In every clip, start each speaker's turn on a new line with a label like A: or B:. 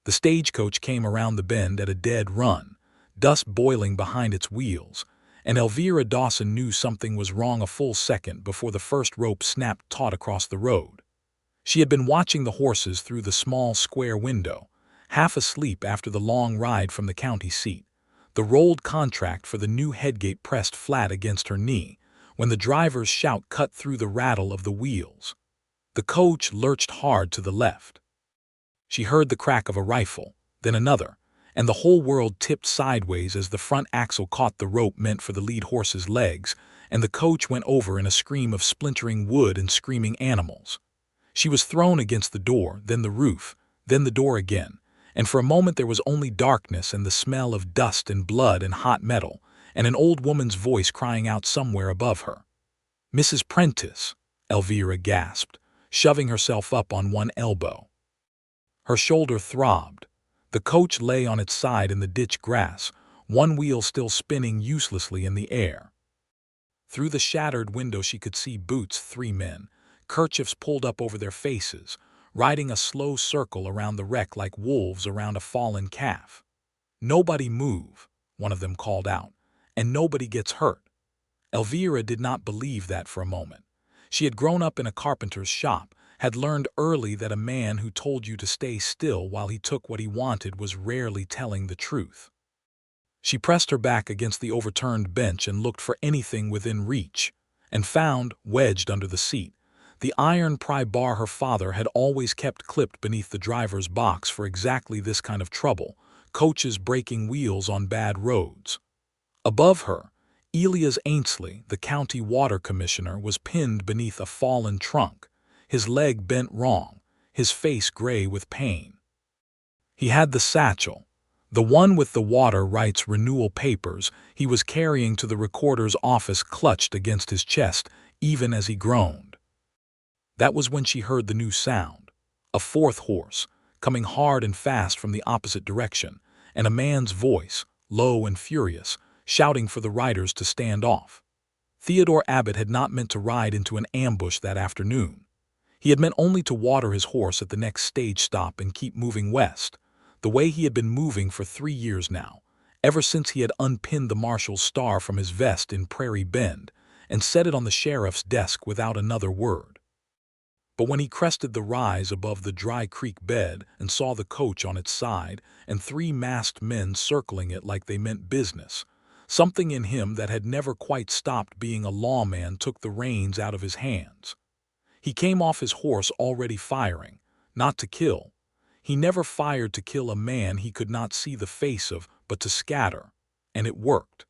A: The stagecoach came around the bend at a dead run, dust boiling behind its wheels, and Elvira Dawson knew something was wrong a full second before the first rope snapped taut across the road. She had been watching the horses through the small square window, half asleep after the long ride from the county seat, the rolled contract for the new headgate pressed flat against her knee, when the driver's shout cut through the rattle of the wheels. The coach lurched hard to the left. She heard the crack of a rifle, then another, and the whole world tipped sideways as the front axle caught the rope meant for the lead horse's legs, and the coach went over in a scream of splintering wood and screaming animals. She was thrown against the door, then the roof, then the door again, and for a moment there was only darkness and the smell of dust and blood and hot metal, and an old woman's voice crying out somewhere above her. "Mrs. Prentice," Elvira gasped, shoving herself up on one elbow. Her shoulder throbbed. The coach lay on its side in the ditch grass, one wheel still spinning uselessly in the air. Through the shattered window she could see Boots, 3 men, kerchiefs pulled up over their faces, riding a slow circle around the wreck like wolves around a fallen calf. "Nobody move," one of them called out, "and nobody gets hurt." Elvira did not believe that for a moment. She had grown up in a carpenter's shop, had learned early that a man who told you to stay still while he took what he wanted was rarely telling the truth. She pressed her back against the overturned bench and looked for anything within reach, and found, wedged under the seat, the iron pry bar her father had always kept clipped beneath the driver's box for exactly this kind of trouble, coaches breaking wheels on bad roads. Above her, Elias Ainsley, the county water commissioner, was pinned beneath a fallen trunk, his leg bent wrong, his face gray with pain. He had the satchel, the one with the water rights renewal papers he was carrying to the recorder's office, clutched against his chest even as he groaned. That was when she heard the new sound, a 4th horse, coming hard and fast from the opposite direction, and a man's voice, low and furious, shouting for the riders to stand off. Theodore Abbott had not meant to ride into an ambush that afternoon. He had meant only to water his horse at the next stage stop and keep moving west, the way he had been moving for 3 years now, ever since he had unpinned the marshal's star from his vest in Prairie Bend and set it on the sheriff's desk without another word. But when he crested the rise above the dry creek bed and saw the coach on its side and 3 masked men circling it like they meant business, something in him that had never quite stopped being a lawman took the reins out of his hands. He came off his horse already firing, not to kill. He never fired to kill a man he could not see the face of, but to scatter, and it worked.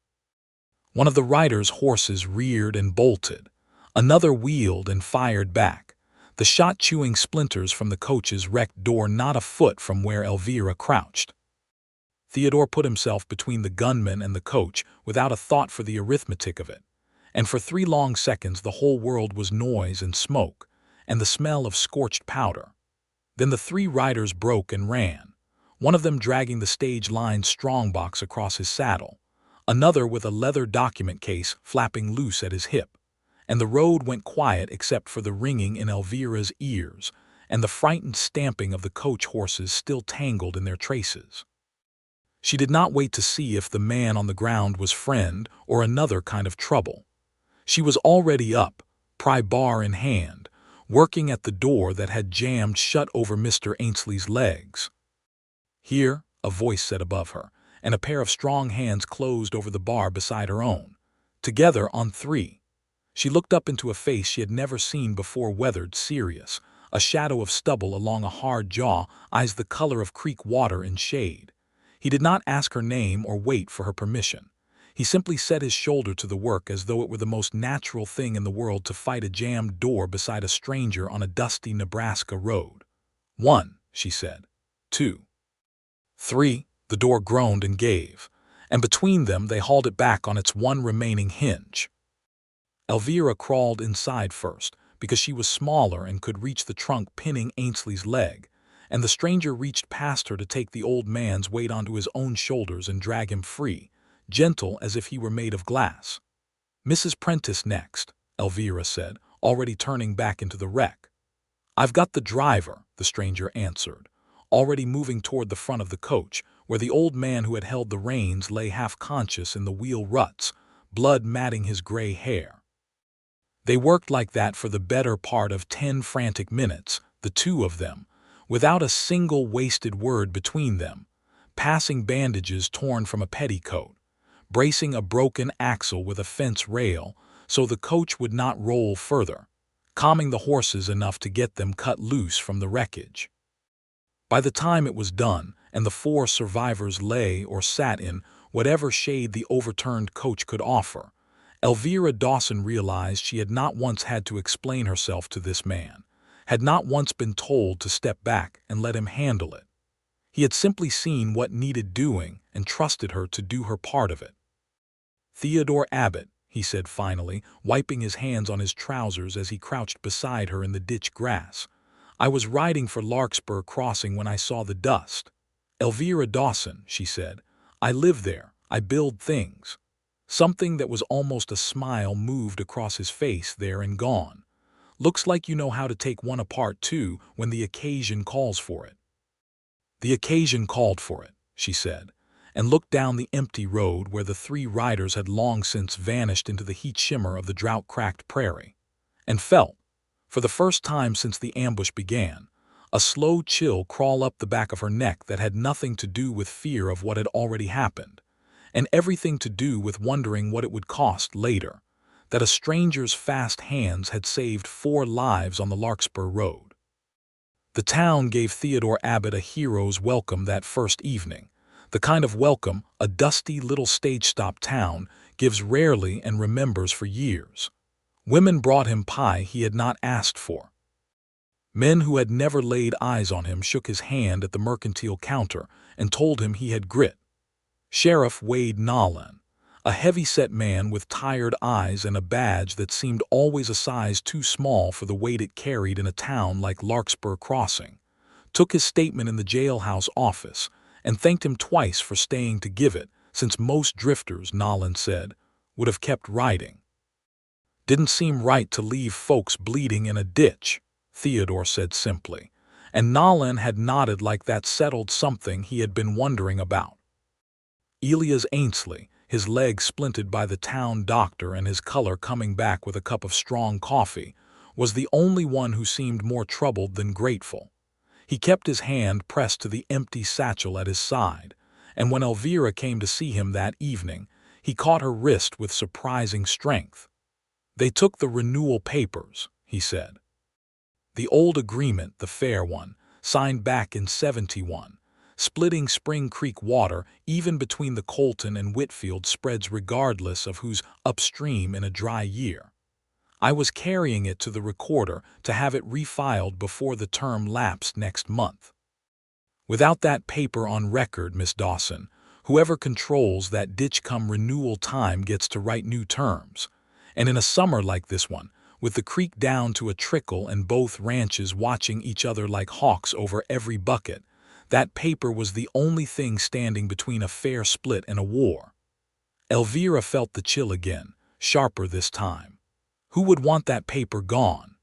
A: One of the riders' horses reared and bolted. Another wheeled and fired back, the shot chewing splinters from the coach's wrecked door not a foot from where Elvira crouched. Theodore put himself between the gunman and the coach without a thought for the arithmetic of it, and for 3 long seconds the whole world was noise and smoke, and the smell of scorched powder. Then the 3 riders broke and ran, one of them dragging the stage-lined strongbox across his saddle, another with a leather document case flapping loose at his hip, and the road went quiet except for the ringing in Elvira's ears and the frightened stamping of the coach horses still tangled in their traces. She did not wait to see if the man on the ground was friend or another kind of trouble. She was already up, pry bar in hand, working at the door that had jammed shut over Mr. Ainsley's legs. "Here," a voice said above her, and a pair of strong hands closed over the bar beside her own. "Together on 3. She looked up into a face she had never seen before, weathered, serious, a shadow of stubble along a hard jaw, eyes the color of creek water in shade. He did not ask her name or wait for her permission. He simply set his shoulder to the work as though it were the most natural thing in the world to fight a jammed door beside a stranger on a dusty Nebraska road. "1," she said. "2. 3, the door groaned and gave, and between them they hauled it back on its one remaining hinge. Elvira crawled inside first, because she was smaller and could reach the trunk pinning Ainsley's leg, and the stranger reached past her to take the old man's weight onto his own shoulders and drag him free, gentle as if he were made of glass. "Mrs. Prentice next," Elvira said, already turning back into the wreck. "I've got the driver," the stranger answered, already moving toward the front of the coach, where the old man who had held the reins lay half-conscious in the wheel ruts, blood matting his gray hair. They worked like that for the better part of 10 frantic minutes, the two of them, without a single wasted word between them, passing bandages torn from a petticoat, bracing a broken axle with a fence rail so the coach would not roll further, calming the horses enough to get them cut loose from the wreckage. By the time it was done, and the 4 survivors lay or sat in whatever shade the overturned coach could offer, Elvira Dawson realized she had not once had to explain herself to this man, had not once been told to step back and let him handle it. He had simply seen what needed doing and trusted her to do her part of it. "Theodore Abbott," he said finally, wiping his hands on his trousers as he crouched beside her in the ditch grass. "I was riding for Larkspur Crossing when I saw the dust." "Elvira Dawson," she said, "I live there. I build things." Something that was almost a smile moved across his face there and gone. "Looks like you know how to take one apart too when the occasion calls for it." "The occasion called for it," she said, and looked down the empty road where the 3 riders had long since vanished into the heat shimmer of the drought-cracked prairie, and felt, for the first time since the ambush began, a slow chill crawl up the back of her neck that had nothing to do with fear of what had already happened, and everything to do with wondering what it would cost later, that a stranger's fast hands had saved 4 lives on the Larkspur Road. The town gave Theodore Abbott a hero's welcome that first evening, the kind of welcome a dusty little stage-stop town gives rarely and remembers for years. Women brought him pie he had not asked for. Men who had never laid eyes on him shook his hand at the mercantile counter and told him he had grit. Sheriff Wade Nolan, a heavy-set man with tired eyes and a badge that seemed always a size too small for the weight it carried in a town like Larkspur Crossing, took his statement in the jailhouse office and thanked him twice for staying to give it, since most drifters, Nolan said, would have kept riding. "Didn't seem right to leave folks bleeding in a ditch," Theodore said simply, and Nolan had nodded like that settled something he had been wondering about. Elias Ainsley, his leg splinted by the town doctor and his color coming back with a cup of strong coffee, was the only one who seemed more troubled than grateful. He kept his hand pressed to the empty satchel at his side, and when Elvira came to see him that evening, he caught her wrist with surprising strength. "They took the renewal papers," he said. "The old agreement, the fair one, signed back in '71. Splitting Spring Creek water even between the Colton and Whitfield spreads regardless of who's upstream in a dry year. I was carrying it to the recorder to have it refiled before the term lapsed next month. Without that paper on record, Miss Dawson, whoever controls that ditch come renewal time gets to write new terms. And in a summer like this one, with the creek down to a trickle and both ranches watching each other like hawks over every bucket, that paper was the only thing standing between a fair split and a war." Elvira felt the chill again, sharper this time. Who would want that paper gone?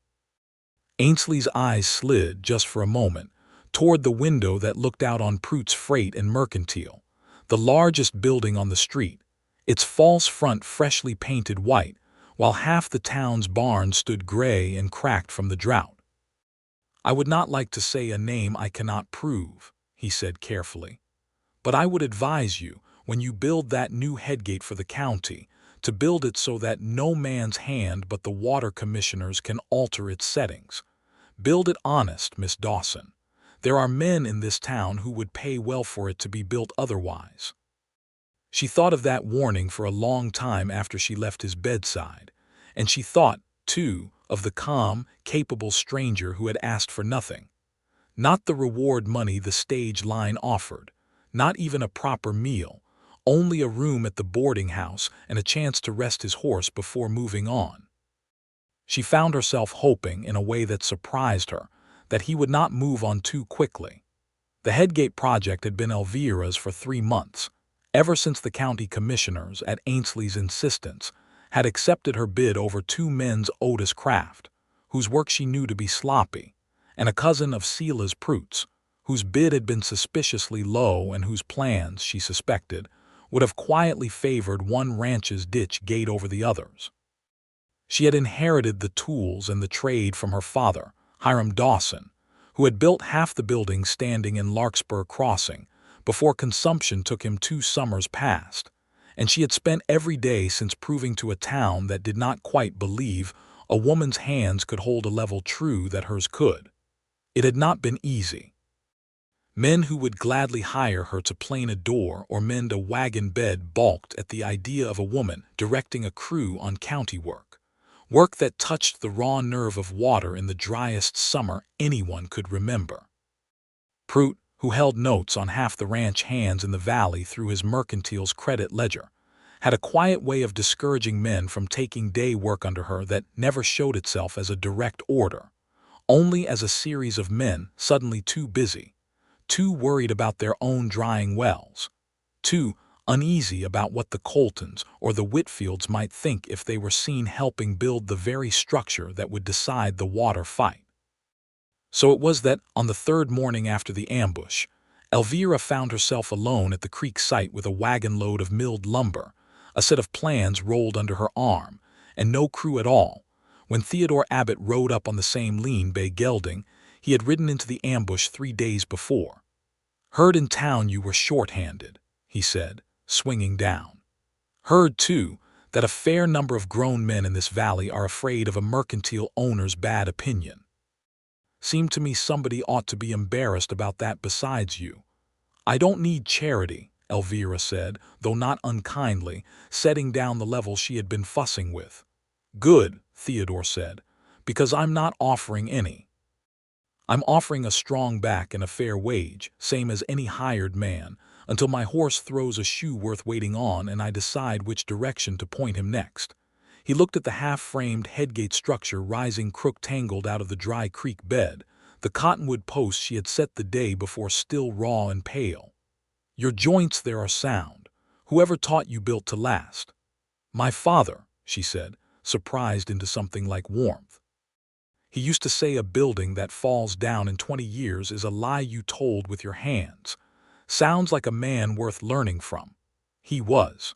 A: Ainsley's eyes slid, just for a moment, toward the window that looked out on Pruitt's Freight and Mercantile, the largest building on the street, its false front freshly painted white, while half the town's barns stood gray and cracked from the drought. "I would not like to say a name I cannot prove," he said carefully, "but I would advise you, when you build that new headgate for the county, to build it so that no man's hand but the water commissioner's can alter its settings. Build it honest, Miss Dawson. There are men in this town who would pay well for it to be built otherwise." She thought of that warning for a long time after she left his bedside, and she thought, too, of the calm, capable stranger who had asked for nothing. Not the reward money the stage line offered, not even a proper meal, only a room at the boarding house and a chance to rest his horse before moving on. She found herself hoping, in a way that surprised her, that he would not move on too quickly. The Headgate project had been Elvira's for 3 months, ever since the county commissioners, at Ainsley's insistence, had accepted her bid over 2 men's Otis Craft, whose work she knew to be sloppy, and a cousin of Sela's Pruitt's, whose bid had been suspiciously low and whose plans, she suspected, would have quietly favored one ranch's ditch gate over the others. She had inherited the tools and the trade from her father, Hiram Dawson, who had built half the building standing in Larkspur Crossing before consumption took him 2 summers past, and she had spent every day since proving to a town that did not quite believe a woman's hands could hold a level true that hers could. It had not been easy. Men who would gladly hire her to plane a door or mend a wagon bed balked at the idea of a woman directing a crew on county work that touched the raw nerve of water in the driest summer anyone could remember. Prout, who held notes on half the ranch hands in the valley through his mercantile's credit ledger, had a quiet way of discouraging men from taking day work under her that never showed itself as a direct order, only as a series of men suddenly too busy, too worried about their own drying wells, too uneasy about what the Coltons or the Whitfields might think if they were seen helping build the very structure that would decide the water fight. So it was that, on the 3rd morning after the ambush, Elvira found herself alone at the creek site with a wagon load of milled lumber, a set of plans rolled under her arm, and no crew at all, when Theodore Abbott rode up on the same lean bay gelding he had ridden into the ambush 3 days before. "Heard in town you were short-handed," he said, swinging down. "Heard, too, that a fair number of grown men in this valley are afraid of a mercantile owner's bad opinion. Seemed to me somebody ought to be embarrassed about that besides you." "I don't need charity," Elvira said, though not unkindly, setting down the level she had been fussing with. "Good," Theodore said, "because I'm not offering any. I'm offering a strong back and a fair wage, same as any hired man, until my horse throws a shoe worth waiting on and I decide which direction to point him next." He looked at the half-framed headgate structure rising crook-tangled out of the dry creek bed, the cottonwood posts she had set the day before still raw and pale. "Your joints there are sound. Whoever taught you built to last?" "My father," she said, surprised into something like warmth. "He used to say a building that falls down in 20 years is a lie you told with your hands. Sounds like a man worth learning from." He was.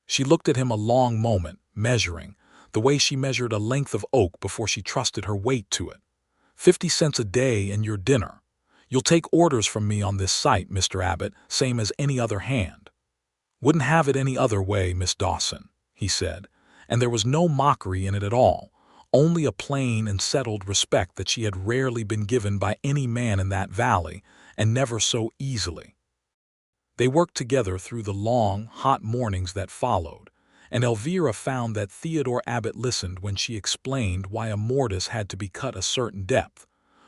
A: She looked at him a long moment, measuring, the way she measured a length of oak before she trusted her weight to it. 50 cents a day and your dinner. You'll take orders from me on this site, Mr. Abbott, same as any other hand." "Wouldn't have it any other way, Miss Dawson," he said, and there was no mockery in it at all, only a plain and settled respect that she had rarely been given by any man in that valley, and never so easily. They worked together through the long, hot mornings that followed, and Elvira found that Theodore Abbott listened when she explained why a mortise had to be cut a certain depth,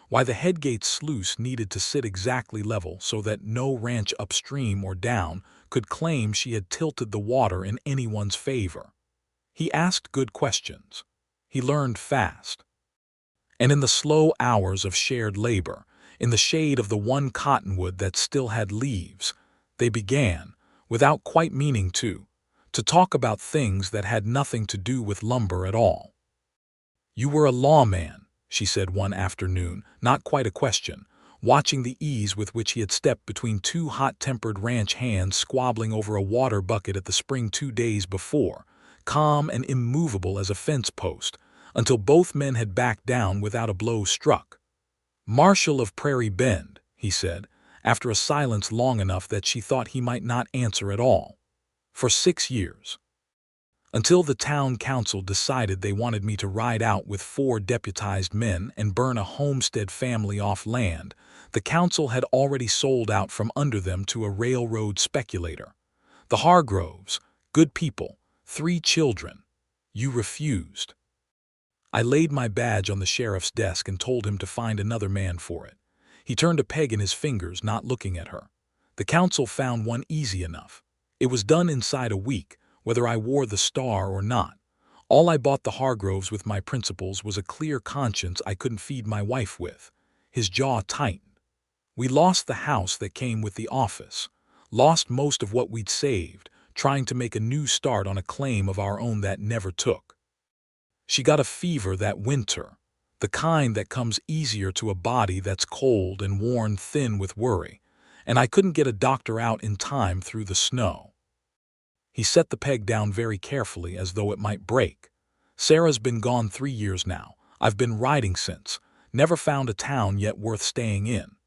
A: why the headgate sluice needed to sit exactly level so that no ranch upstream or down could claim she had tilted the water in anyone's favor. He asked good questions. He learned fast. And in the slow hours of shared labor, in the shade of the one cottonwood that still had leaves, they began, without quite meaning to talk about things that had nothing to do with lumber at all. "You were a lawman," she said one afternoon, not quite a question, watching the ease with which he had stepped between 2 hot-tempered ranch hands squabbling over a water bucket at the spring 2 days before, calm and immovable as a fence post, until both men had backed down without a blow struck. "Marshal of Prairie Bend," he said, after a silence long enough that she thought he might not answer at all. "For 6 years. Until the town council decided they wanted me to ride out with 4 deputized men and burn a homestead family off land the council had already sold out from under them to a railroad speculator. The Hargroves, good people, 3 children. You refused. I laid my badge on the sheriff's desk and told him to find another man for it. He turned a peg in his fingers, not looking at her. The council found one easy enough. It was done inside a week, whether I wore the star or not. All I bought the Hargroves with my principles was a clear conscience I couldn't feed my wife with." His jaw tightened. "We lost the house that came with the office, lost most of what we'd saved, trying to make a new start on a claim of our own that never took. She got a fever that winter. the kind that comes easier to a body that's cold and worn thin with worry, and I couldn't get a doctor out in time through the snow." He set the peg down very carefully as though it might break. "Sarah's been gone 3 years now. I've been riding since. Never found a town yet worth staying in."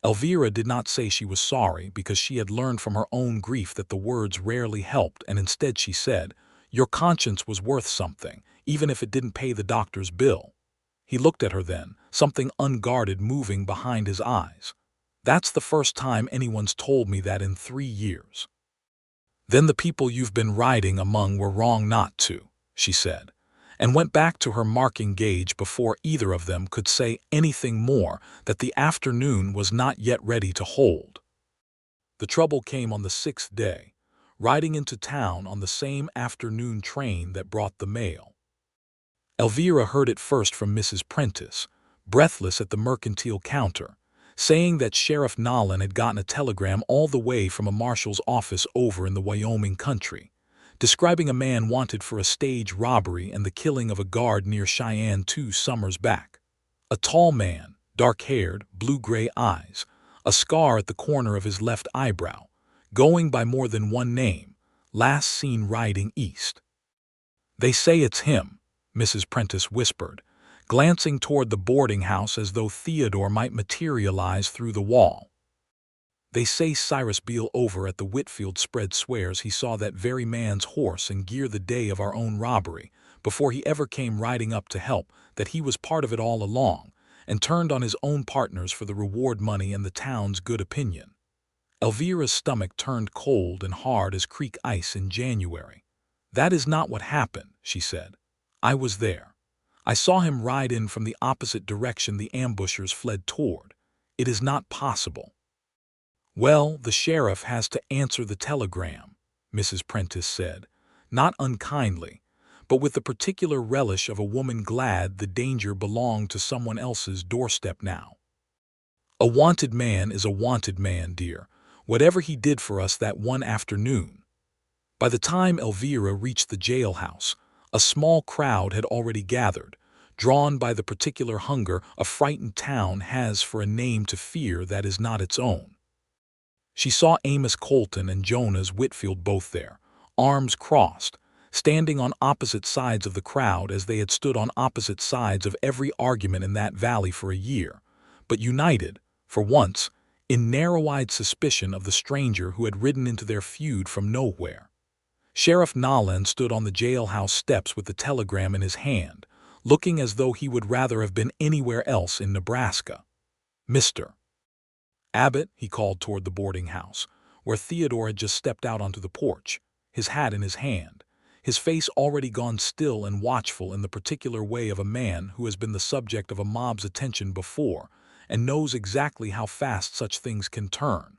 A: Elvira did not say she was sorry, because she had learned from her own grief that the words rarely helped, and instead she said, "Your conscience was worth something, even if it didn't pay the doctor's bill." He looked at her then, something unguarded moving behind his eyes. "That's the first time anyone's told me that in 3 years." "Then the people you've been riding among were wrong not to," she said, and went back to her marking gauge before either of them could say anything more that the afternoon was not yet ready to hold. The trouble came on the 6th day, riding into town on the same afternoon train that brought the mail. Elvira heard it first from Mrs. Prentice, breathless at the mercantile counter, saying that Sheriff Nolan had gotten a telegram all the way from a marshal's office over in the Wyoming country, describing a man wanted for a stage robbery and the killing of a guard near Cheyenne 2 summers back. A tall man, dark-haired, blue-gray eyes, a scar at the corner of his left eyebrow, going by more than one name, last seen riding east. "They say it's him," Mrs. Prentice whispered, glancing toward the boarding house as though Theodore might materialize through the wall. "They say Cyrus Beale over at the Whitfield spread swears he saw that very man's horse and gear the day of our own robbery, before he ever came riding up to help, that he was part of it all along, and turned on his own partners for the reward money and the town's good opinion." Elvira's stomach turned cold and hard as creek ice in January. "That is not what happened," she said. "I was there. I saw him ride in from the opposite direction the ambushers fled toward. It is not possible." "Well, the sheriff has to answer the telegram," Mrs. Prentice said, not unkindly, but with the particular relish of a woman glad the danger belonged to someone else's doorstep now. "A wanted man is a wanted man, dear, whatever he did for us that one afternoon." By the time Elvira reached the jailhouse, a small crowd had already gathered, drawn by the particular hunger a frightened town has for a name to fear that is not its own. She saw Amos Colton and Jonas Whitfield both there, arms crossed, standing on opposite sides of the crowd as they had stood on opposite sides of every argument in that valley for a year, but united, for once, in narrow-eyed suspicion of the stranger who had ridden into their feud from nowhere. Sheriff Nolan stood on the jailhouse steps with the telegram in his hand, looking as though he would rather have been anywhere else in Nebraska. "Mr. Abbott," he called toward the boarding house, where Theodore had just stepped out onto the porch, his hat in his hand, his face already gone still and watchful in the particular way of a man who has been the subject of a mob's attention before and knows exactly how fast such things can turn.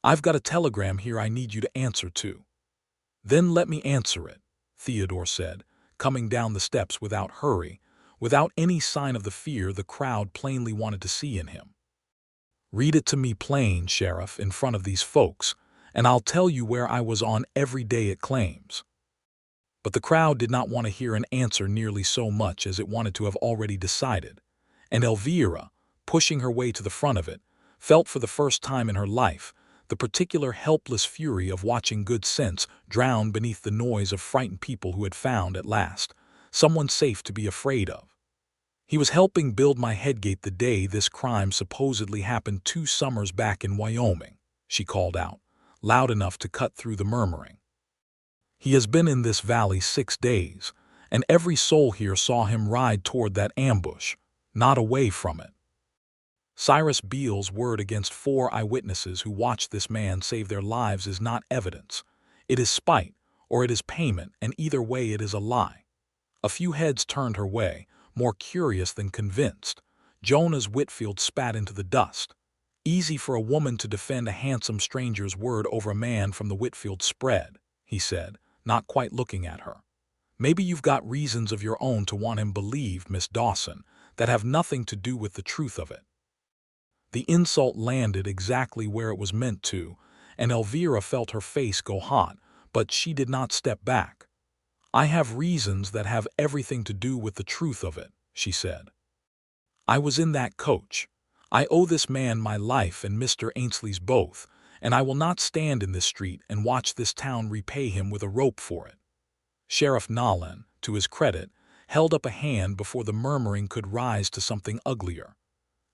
A: "I've got a telegram here I need you to answer to." "Then let me answer it," Theodore said, coming down the steps without hurry, without any sign of the fear the crowd plainly wanted to see in him. "Read it to me plain, Sheriff, in front of these folks, and I'll tell you where I was on every day it claims." But the crowd did not want to hear an answer nearly so much as it wanted to have already decided, and Elvira, pushing her way to the front of it, felt for the first time in her life the particular helpless fury of watching good sense drown beneath the noise of frightened people who had found, at last, someone safe to be afraid of. "He was helping build my headgate the day this crime supposedly happened 2 summers back in Wyoming," she called out, loud enough to cut through the murmuring. "He has been in this valley 6 days, and every soul here saw him ride toward that ambush, not away from it. Cyrus Beale's word against 4 eyewitnesses who watched this man save their lives is not evidence. It is spite, or it is payment, and either way it is a lie." A few heads turned her way, more curious than convinced. Jonas Whitfield spat into the dust. "Easy for a woman to defend a handsome stranger's word over a man from the Whitfield spread," he said, not quite looking at her. "Maybe you've got reasons of your own to want him believed, Miss Dawson, that have nothing to do with the truth of it." The insult landed exactly where it was meant to, and Elvira felt her face go hot, but she did not step back. "I have reasons that have everything to do with the truth of it," she said. I was in that coach. I owe this man my life and Mr. Ainsley's both, and I will not stand in this street and watch this town repay him with a rope for it." Sheriff Nolan, to his credit, held up a hand before the murmuring could rise to something uglier.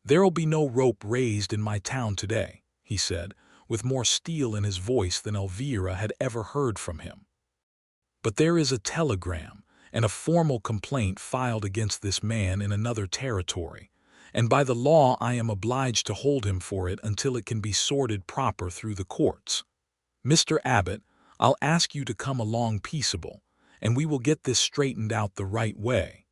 A: "There'll be no rope raised in my town today," he said, with more steel in his voice than Elvira had ever heard from him. "But there is a telegram and a formal complaint filed against this man in another territory, and by the law I am obliged to hold him for it until it can be sorted proper through the courts. Mr. Abbott, I'll ask you to come along peaceable, and we will get this straightened out the right way."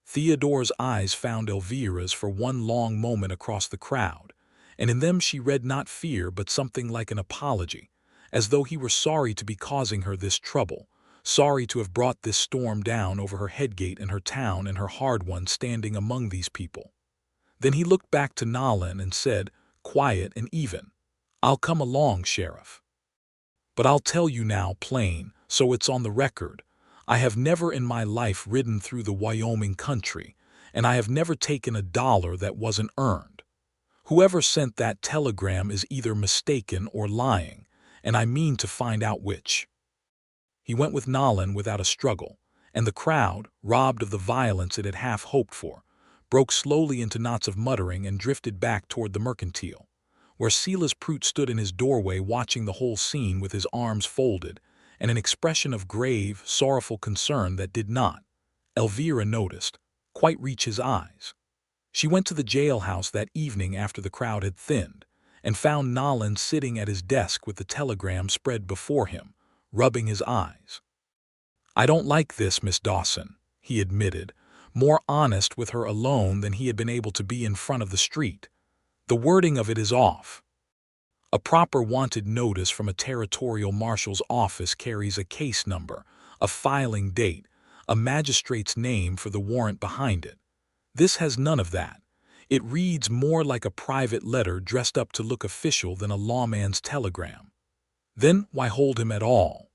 A: Theodore's eyes found Elvira's for one long moment across the crowd, and in them she read not fear but something like an apology, as though he were sorry to be causing her this trouble, sorry to have brought this storm down over her headgate and her town and her hard one standing among these people. Then he looked back to Nolan and said, quiet and even, "I'll come along, Sheriff. But I'll tell you now plain, so it's on the record, I have never in my life ridden through the Wyoming country, and I have never taken a dollar that wasn't earned. Whoever sent that telegram is either mistaken or lying, and I mean to find out which." He went with Nolan without a struggle, and the crowd, robbed of the violence it had half hoped for, broke slowly into knots of muttering and drifted back toward the mercantile, where Silas Prout stood in his doorway watching the whole scene with his arms folded and an expression of grave, sorrowful concern that did not, Elvira noticed, quite reach his eyes. She went to the jailhouse that evening after the crowd had thinned, and found Nolan sitting at his desk with the telegram spread before him, rubbing his eyes. "I don't like this, Miss Dawson," he admitted, more honest with her alone than he had been able to be in front of the street. "The wording of it is off. A proper wanted notice from a territorial marshal's office carries a case number, a filing date, a magistrate's name for the warrant behind it. This has none of that. It reads more like a private letter dressed up to look official than a lawman's telegram. Then why hold him at all?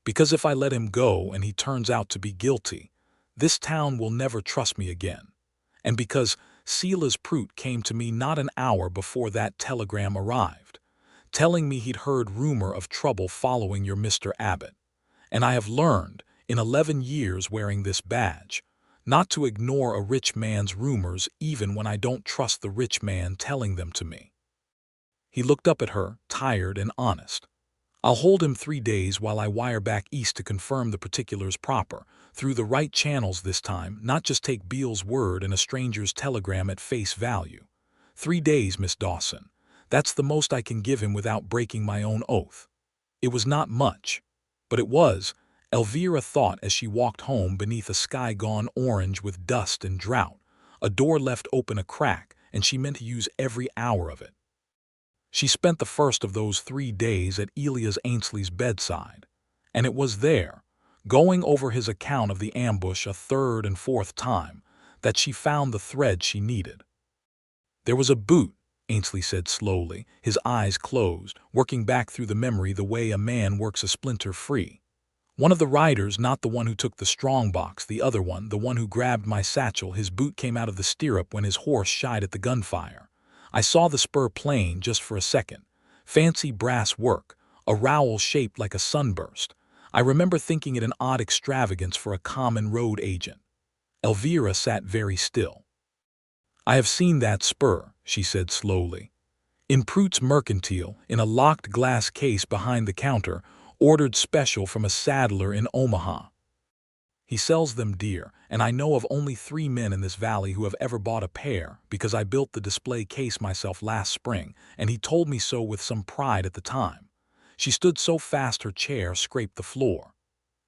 A: Because if I let him go and he turns out to be guilty, this town will never trust me again. And because Silas Prout came to me not an hour before that telegram arrived, telling me he'd heard rumor of trouble following your Mr. Abbott. And I have learned, in 11 years wearing this badge, not to ignore a rich man's rumors even when I don't trust the rich man telling them to me." He looked up at her, tired and honest. "I'll hold him 3 days while I wire back east to confirm the particulars proper, through the right channels this time, not just take Beale's word and a stranger's telegram at face value. 3 days, Miss Dawson. That's the most I can give him without breaking my own oath." It was not much, but it was, Elvira thought as she walked home beneath a sky gone orange with dust and drought, a door left open a crack, and she meant to use every hour of it. She spent the first of those 3 days at Elias Ainsley's bedside, and it was there, going over his account of the ambush a third and fourth time, that she found the thread she needed. "There was a boot," Ainsley said slowly, his eyes closed, working back through the memory the way a man works a splinter free. "One of the riders, not the one who took the strong box, the other one, the one who grabbed my satchel, his boot came out of the stirrup when his horse shied at the gunfire. I saw the spur plain just for a second. Fancy brass work, a rowel shaped like a sunburst. I remember thinking it an odd extravagance for a common road agent." Elvira sat very still. "I have seen that spur," she said slowly. "In Prout's mercantile, in a locked glass case behind the counter, ordered special from a saddler in Omaha. He sells them dear, and I know of only 3 men in this valley who have ever bought a pair, because I built the display case myself last spring, and he told me so with some pride at the time." She stood so fast her chair scraped the floor.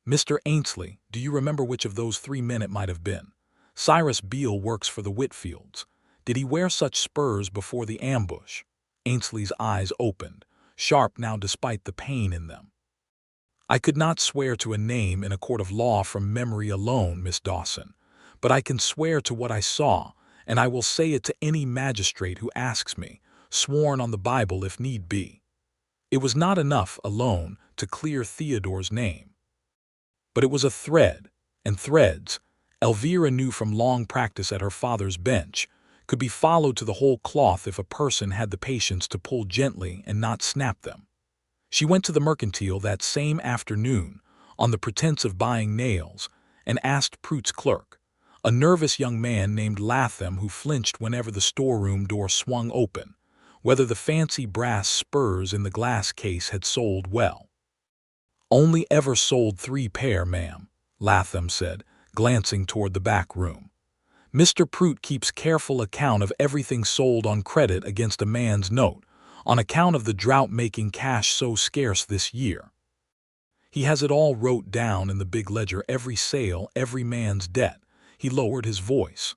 A: "Mr. Ainsley, do you remember which of those 3 men it might have been? Cyrus Beale works for the Whitfields. Did he wear such spurs before the ambush?" Ainsley's eyes opened, sharp now despite the pain in them. "I could not swear to a name in a court of law from memory alone, Miss Dawson, but I can swear to what I saw, and I will say it to any magistrate who asks me, sworn on the Bible if need be." It was not enough, alone, to clear Theodore's name. But it was a thread, and threads, Elvira knew from long practice at her father's bench, could be followed to the whole cloth if a person had the patience to pull gently and not snap them. She went to the mercantile that same afternoon, on the pretense of buying nails, and asked Prute's clerk, a nervous young man named Latham who flinched whenever the storeroom door swung open, whether the fancy brass spurs in the glass case had sold well. "Only ever sold 3 pair, ma'am," Latham said, glancing toward the back room. "Mr. Prute keeps careful account of everything sold on credit against a man's note, on account of the drought making cash so scarce this year. He has it all wrote down in the big ledger, every sale, every man's debt." He lowered his voice.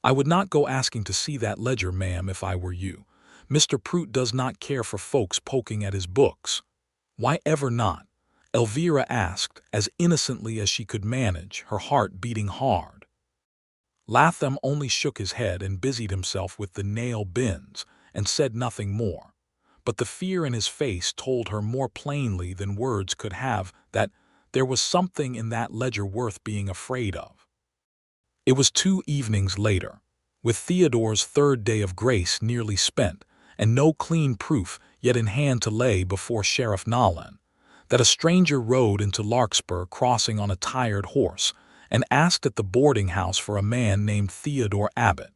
A: "I would not go asking to see that ledger, ma'am, if I were you. Mr. Prute does not care for folks poking at his books." "Why ever not?" Elvira asked, as innocently as she could manage, her heart beating hard. Latham only shook his head and busied himself with the nail bins, and said nothing more. But the fear in his face told her more plainly than words could have that there was something in that ledger worth being afraid of. It was 2 evenings later, with Theodore's 3rd day of grace nearly spent, and no clean proof yet in hand to lay before Sheriff Nolan, that a stranger rode into Larkspur crossing on a tired horse, and asked at the boarding house for a man named Theodore Abbott.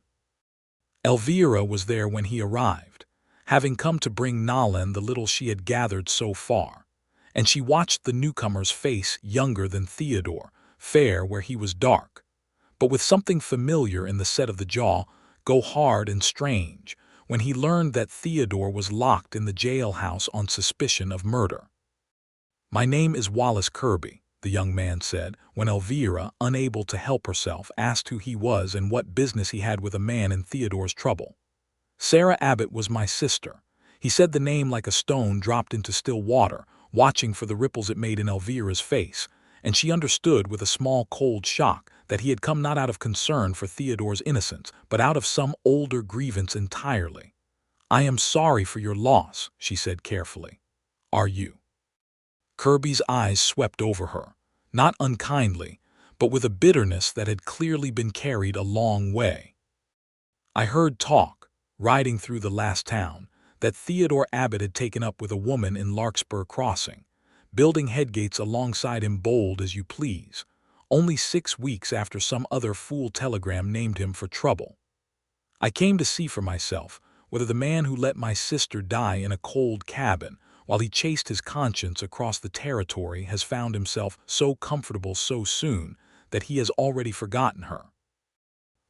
A: Elvira was there when he arrived, having come to bring Nolan the little she had gathered so far, and she watched the newcomer's face, younger than Theodore, fair where he was dark, but with something familiar in the set of the jaw, go hard and strange, when he learned that Theodore was locked in the jailhouse on suspicion of murder. "My name is Wallace Kirby," the young man said, when Elvira, unable to help herself, asked who he was and what business he had with a man in Theodore's trouble. "Sarah Abbott was my sister." He said the name like a stone dropped into still water, watching for the ripples it made in Elvira's face, and she understood with a small cold shock that he had come not out of concern for Theodore's innocence, but out of some older grievance entirely. "I am sorry for your loss," she said carefully. "Are you?" Kirby's eyes swept over her, not unkindly, but with a bitterness that had clearly been carried a long way. "I heard talk, riding through the last town, that Theodore Abbott had taken up with a woman in Larkspur Crossing, building headgates alongside him, bold as you please, only 6 weeks after some other fool telegram named him for trouble. I came to see for myself whether the man who let my sister die in a cold cabin while he chased his conscience across the territory has found himself so comfortable so soon that he has already forgotten her."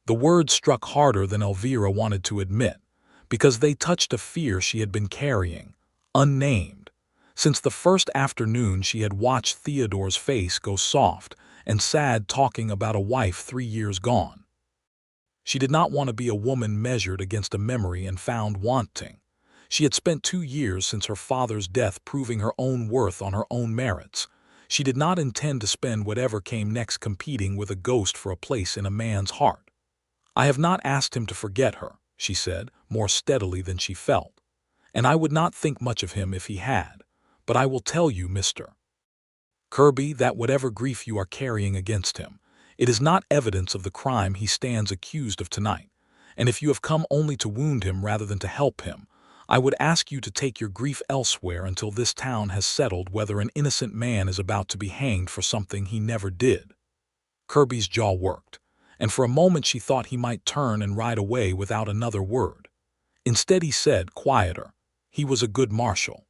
A: The words struck harder than Elvira wanted to admit, because they touched a fear she had been carrying, unnamed, since the first afternoon she had watched Theodore's face go soft and sad talking about a wife 3 years gone. She did not want to be a woman measured against a memory and found wanting. She had spent 2 years since her father's death proving her own worth on her own merits. She did not intend to spend whatever came next competing with a ghost for a place in a man's heart. "I have not asked him to forget her," she said, more steadily than she felt, "and I would not think much of him if he had. But I will tell you, Mr. Kirby, that whatever grief you are carrying against him, it is not evidence of the crime he stands accused of tonight, and if you have come only to wound him rather than to help him, I would ask you to take your grief elsewhere until this town has settled whether an innocent man is about to be hanged for something he never did." Kirby's jaw worked, and for a moment she thought he might turn and ride away without another word. Instead he said, quieter, "He was a good marshal.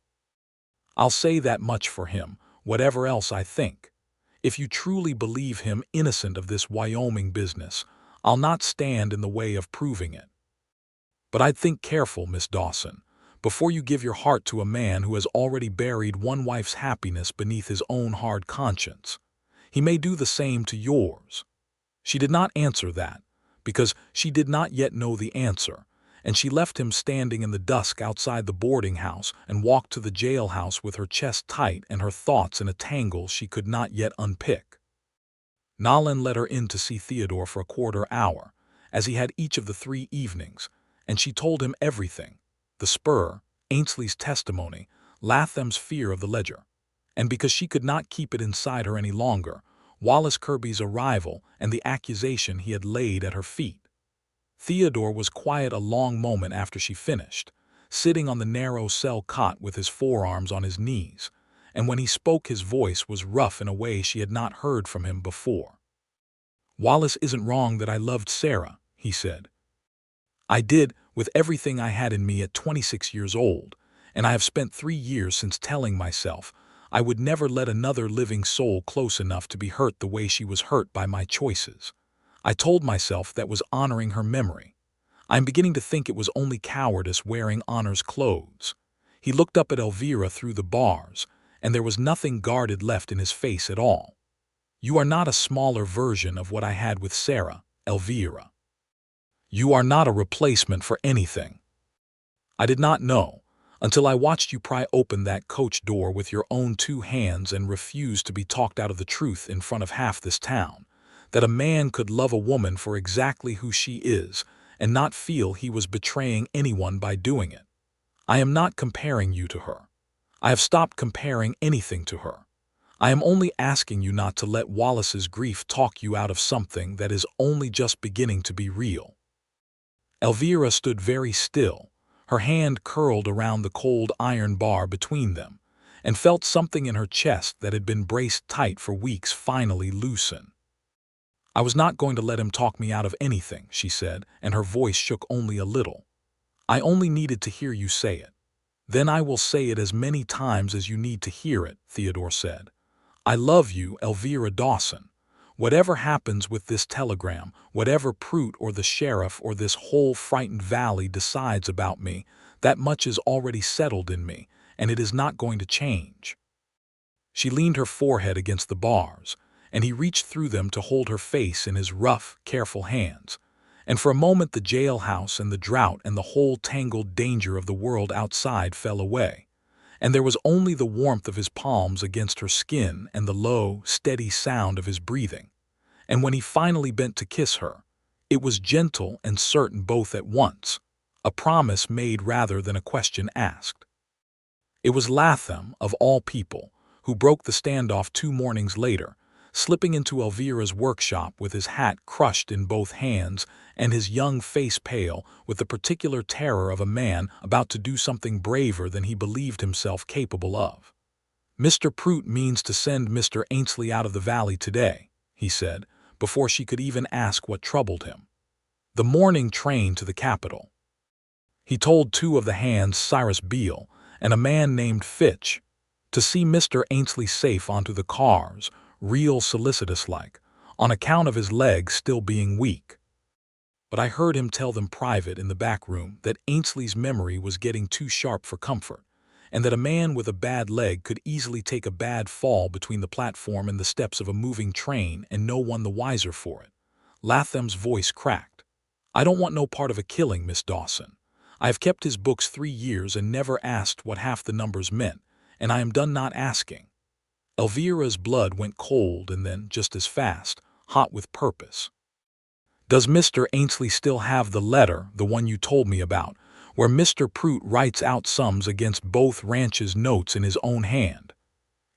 A: I'll say that much for him, whatever else I think. If you truly believe him innocent of this Wyoming business, I'll not stand in the way of proving it. But I'd think careful, Miss Dawson, before you give your heart to a man who has already buried one wife's happiness beneath his own hard conscience. He may do the same to yours." She did not answer that, because she did not yet know the answer, and she left him standing in the dusk outside the boarding house and walked to the jailhouse with her chest tight and her thoughts in a tangle she could not yet unpick. Nolan let her in to see Theodore for a quarter hour, as he had each of the 3 evenings, and she told him everything: the spur, Ainsley's testimony, Latham's fear of the ledger. And because she could not keep it inside her any longer, Wallace Kirby's arrival and the accusation he had laid at her feet. Theodore was quiet a long moment after she finished, sitting on the narrow cell cot with his forearms on his knees, and when he spoke his voice was rough in a way she had not heard from him before. "Wallace isn't wrong that I loved Sarah," he said. "I did, with everything I had in me at 26 years old, and I have spent 3 years since telling myself I would never let another living soul close enough to be hurt the way she was hurt by my choices. I told myself that was honoring her memory. I'm beginning to think it was only cowardice wearing honor's clothes." He looked up at Elvira through the bars, and there was nothing guarded left in his face at all. "You are not a smaller version of what I had with Sarah, Elvira. You are not a replacement for anything. I did not know, until I watched you pry open that coach door with your own 2 hands and refuse to be talked out of the truth in front of half this town, that a man could love a woman for exactly who she is and not feel he was betraying anyone by doing it. I am not comparing you to her. I have stopped comparing anything to her. I am only asking you not to let Wallace's grief talk you out of something that is only just beginning to be real." Elvira stood very still, her hand curled around the cold iron bar between them, and felt something in her chest that had been braced tight for weeks finally loosen. "I was not going to let him talk me out of anything," she said, and her voice shook only a little. "I only needed to hear you say it." "Then I will say it as many times as you need to hear it," Theodore said. "I love you, Elvira Dawson. Whatever happens with this telegram, whatever Prout or the sheriff or this whole frightened valley decides about me, that much is already settled in me, and it is not going to change." She leaned her forehead against the bars, and he reached through them to hold her face in his rough, careful hands. And for a moment the jailhouse and the drought and the whole tangled danger of the world outside fell away, and there was only the warmth of his palms against her skin and the low, steady sound of his breathing. And when he finally bent to kiss her, it was gentle and certain both at once, a promise made rather than a question asked. It was Latham, of all people, who broke the standoff 2 mornings later, slipping into Elvira's workshop with his hat crushed in both hands and his young face pale with the particular terror of a man about to do something braver than he believed himself capable of. "Mr. Prout means to send Mr. Ainsley out of the valley today," he said, before she could even ask what troubled him. "The morning train to the capital." He told 2 of the hands, Cyrus Beale and a man named Fitch, to see Mr. Ainsley safe onto the cars, real solicitous-like, on account of his legs still being weak. But I heard him tell them private in the back room that Ainsley's memory was getting too sharp for comfort, and that a man with a bad leg could easily take a bad fall between the platform and the steps of a moving train and no one the wiser for it. Latham's voice cracked. "I don't want no part of a killing, Miss Dawson. I have kept his books 3 years and never asked what half the numbers meant, and I am done not asking." Elvira's blood went cold and then, just as fast, hot with purpose. "Does Mr. Ainsley still have the letter, the one you told me about, where Mr. Prout writes out sums against both ranches' notes in his own hand?"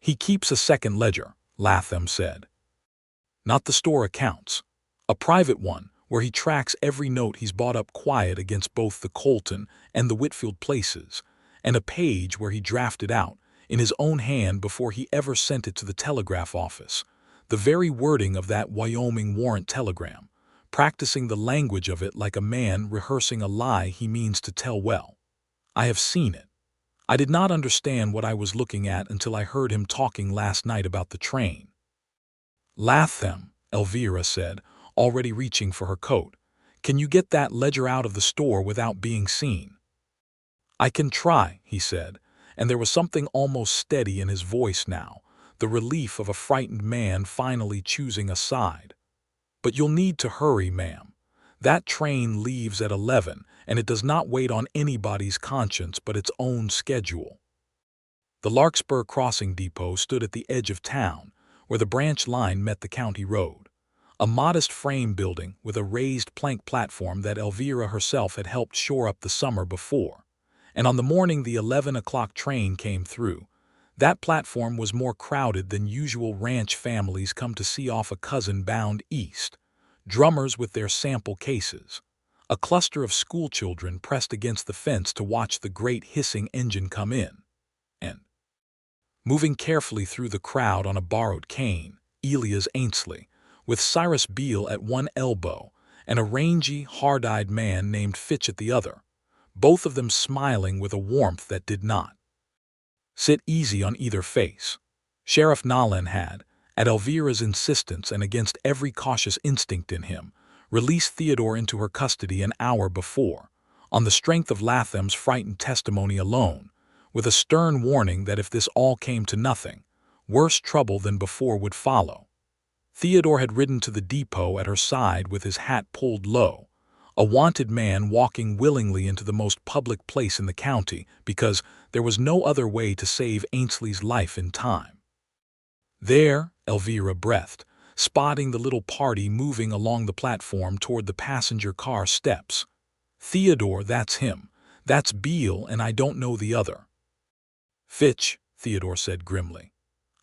A: "He keeps a second ledger," Latham said. "Not the store accounts. A private one, where he tracks every note he's bought up quiet against both the Colton and the Whitfield places, and a page where he drafted out, in his own hand before he ever sent it to the telegraph office, the very wording of that Wyoming warrant telegram, practicing the language of it like a man rehearsing a lie he means to tell well. I have seen it. I did not understand what I was looking at until I heard him talking last night about the train." "Latham," Elvira said, already reaching for her coat, "can you get that ledger out of the store without being seen?" "I can try," he said, and there was something almost steady in his voice now, the relief of a frightened man finally choosing a side. "But you'll need to hurry, ma'am. That train leaves at 11, and it does not wait on anybody's conscience but its own schedule." The Larkspur Crossing Depot stood at the edge of town, where the branch line met the county road. A modest frame building with a raised plank platform that Elvira herself had helped shore up the summer before. And on the morning the 11 o'clock train came through, That platform was more crowded than usual ranch families come to see off a cousin bound east, drummers with their sample cases, a cluster of schoolchildren pressed against the fence to watch the great hissing engine come in, and, moving carefully through the crowd on a borrowed cane, Elias Ainsley, with Cyrus Beale at one elbow and a rangy, hard-eyed man named Fitch at the other, both of them smiling with a warmth that did not sit easy on either face. Sheriff Nolan had, at Elvira's insistence and against every cautious instinct in him, released Theodore into her custody an hour before, on the strength of Latham's frightened testimony alone, with a stern warning that if this all came to nothing, worse trouble than before would follow. Theodore had ridden to the depot at her side with his hat pulled low, a wanted man walking willingly into the most public place in the county because there was no other way to save Ainsley's life in time. There, Elvira breathed, spotting the little party moving along the platform toward the passenger car steps. Theodore, that's him. That's Beale, and I don't know the other. Fitch, Theodore said grimly.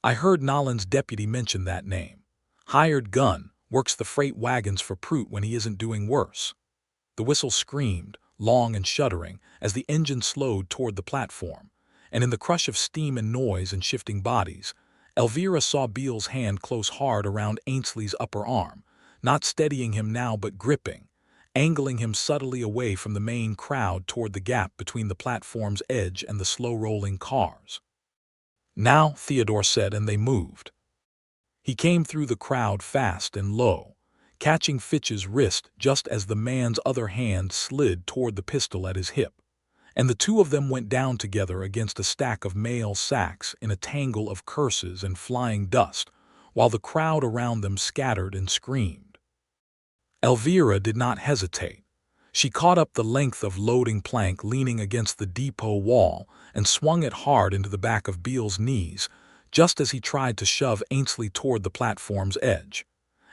A: I heard Nolan's deputy mention that name. Hired gun, works the freight wagons for Prout when he isn't doing worse. The whistle screamed, long and shuddering, as the engine slowed toward the platform, and in the crush of steam and noise and shifting bodies, Elvira saw Beale's hand close hard around Ainsley's upper arm, not steadying him now but gripping, angling him subtly away from the main crowd toward the gap between the platform's edge and the slow-rolling cars. Now, Theodore said, and they moved. He came through the crowd fast and low, catching Fitch's wrist just as the man's other hand slid toward the pistol at his hip, and the two of them went down together against a stack of mail sacks in a tangle of curses and flying dust, while the crowd around them scattered and screamed. Elvira did not hesitate. She caught up the length of loading plank leaning against the depot wall and swung it hard into the back of Beale's knees, just as he tried to shove Ainsley toward the platform's edge.